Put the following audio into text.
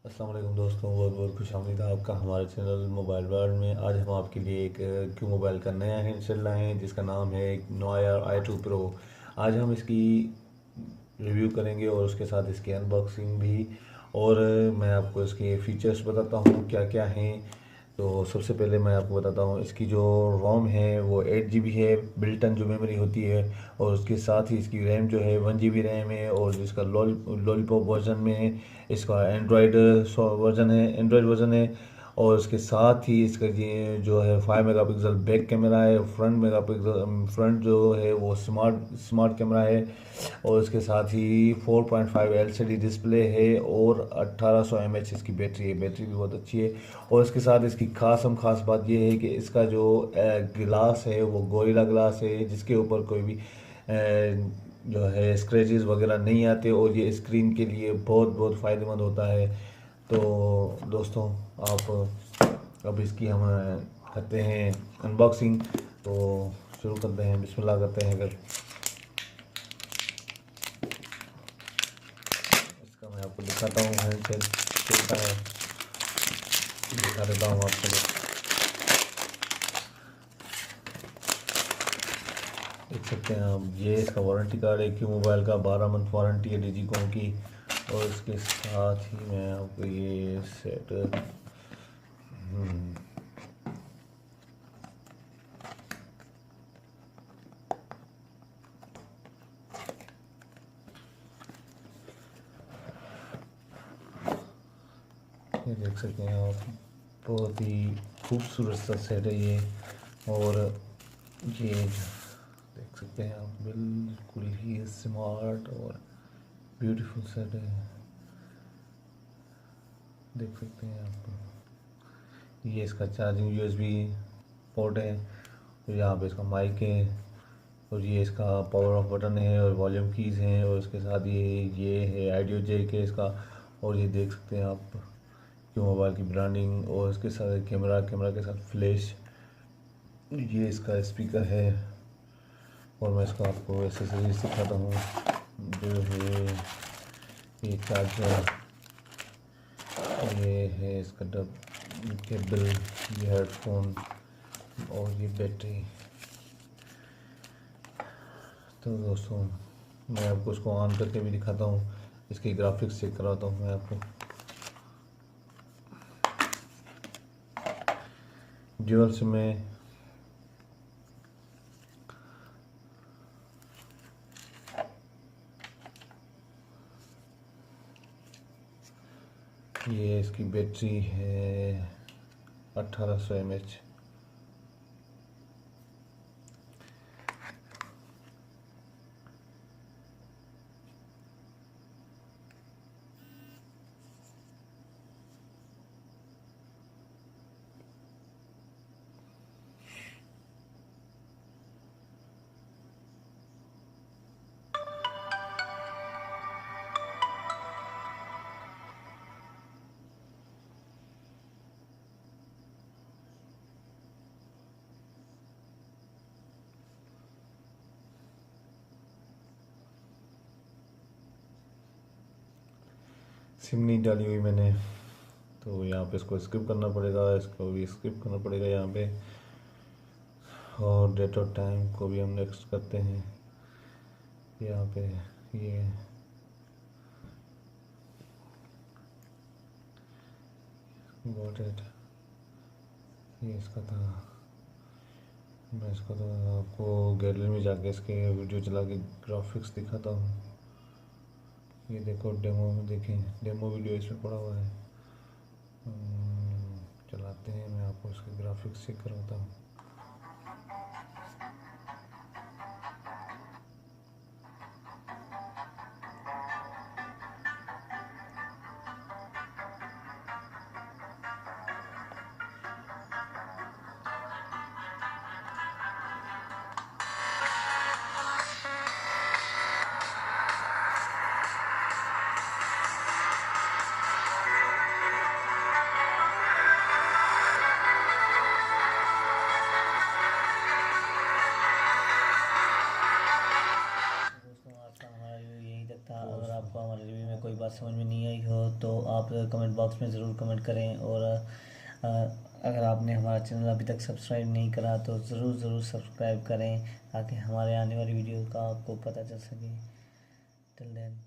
अस्सलाम वालेकुम दोस्तों, बहुत बहुत खुशामदीद आपका हमारे चैनल मोबाइल वर्ल्ड में। आज हम आपके लिए एक क्यू मोबाइल का नया हैंडसेट लाए हैं जिसका नाम है नोया i2 प्रो। आज हम इसकी रिव्यू करेंगे और उसके साथ इसकी अनबॉक्सिंग भी। और मैं आपको इसके फीचर्स बताता हूँ क्या क्या हैं। तो सबसे पहले मैं आपको बताता हूँ इसकी जो रोम है वो 8 GB है, बिल्टन जो मेमोरी होती है। और उसके साथ ही इसकी रैम जो है 1 GB रैम है। और जिसका लॉलीपॉप वर्जन में है, इसका एंड्रॉयड वर्जन है। और उसके साथ ही इसका ये जो है 5 मेगापिक्सल बैक कैमरा है, फ्रंट जो है वो स्मार्ट कैमरा है। और इसके साथ ही 4.5 LCD डिस्प्ले है और 1800 mAh इसकी बैटरी है। बैटरी भी बहुत अच्छी है। और इसके साथ इसकी खास बात यह है कि इसका जो ग्लास है वो गोरिल्ला ग्लास है, जिसके ऊपर कोई भी जो है स्क्रैचेस वगैरह नहीं आते। और ये स्क्रीन के लिए बहुत बहुत फ़ायदेमंद होता है। तो दोस्तों, आप अब इसकी हम करते हैं अनबॉक्सिंग। तो शुरू करते हैं, बिस्मिल्लाह करते हैं। अगर इसका मैं आपको दिखाता हूँ हैंडसेट कैसा है, दिखा देता हूँ आपको। देख सकते हैं आप, ये इसका वारंटी कार्ड है क्यू मोबाइल का, 12 मंथ वारंटी है डिजीकॉम की। और इसके साथ ही मैं आपको ये सेट ये देख सकते हैं आप, बहुत ही खूबसूरत सा सेट है ये। और ये देख सकते हैं आप, बिल्कुल ही स्मार्ट और ब्यूटीफुल सेट है। देख सकते हैं आप, ये इसका चार्जिंग USB पोर्ट है। और यहाँ पे इसका माइक है। और ये इसका पावर ऑफ बटन है और वॉल्यूम कीज़ हैं। और इसके साथ ये है ऑडियो जैक है इसका। और ये देख सकते हैं आप, क्यू मोबाइल की ब्रांडिंग। और इसके साथ कैमरा के साथ फ्लैश। ये इसका स्पीकर है। और मैं इसको आपको एसेसरीज दिखाता हूँ, जो है ये चार्जर, ये है इसका केबल, ये हेडफोन और ये बैटरी। तो दोस्तों, मैं आपको इसको ऑन करके भी दिखाता हूँ, इसकी ग्राफिक्स चेक कराता हूँ मैं आपको। ड्यूअल सिम में ये इसकी बैटरी है 1800 mAh। सिम नहीं डाली हुई मैंने, तो यहाँ पे इसको स्किप करना पड़ेगा, इसको भी स्किप करना पड़ेगा यहाँ पे। और डेट और टाइम को भी हम नेक्स्ट करते हैं यहाँ पे। ये गॉट इट, ये इसका था। मैं इसको तो आपको गैलरी में जाके इसके वीडियो चला के ग्राफिक्स दिखाता हूँ। ये देखो, डेमो में देखें, डेमो वीडियो इसमें पड़ा हुआ है। चलाते हैं, मैं आपको इसके ग्राफिक्स चेक करवाता हूँ। नहीं आई हो तो आप कमेंट बॉक्स में ज़रूर कमेंट करें। और अगर आपने हमारा चैनल अभी तक सब्सक्राइब नहीं करा तो ज़रूर सब्सक्राइब करें ताकि हमारे आने वाली वीडियो का आपको पता चल सके। Till then.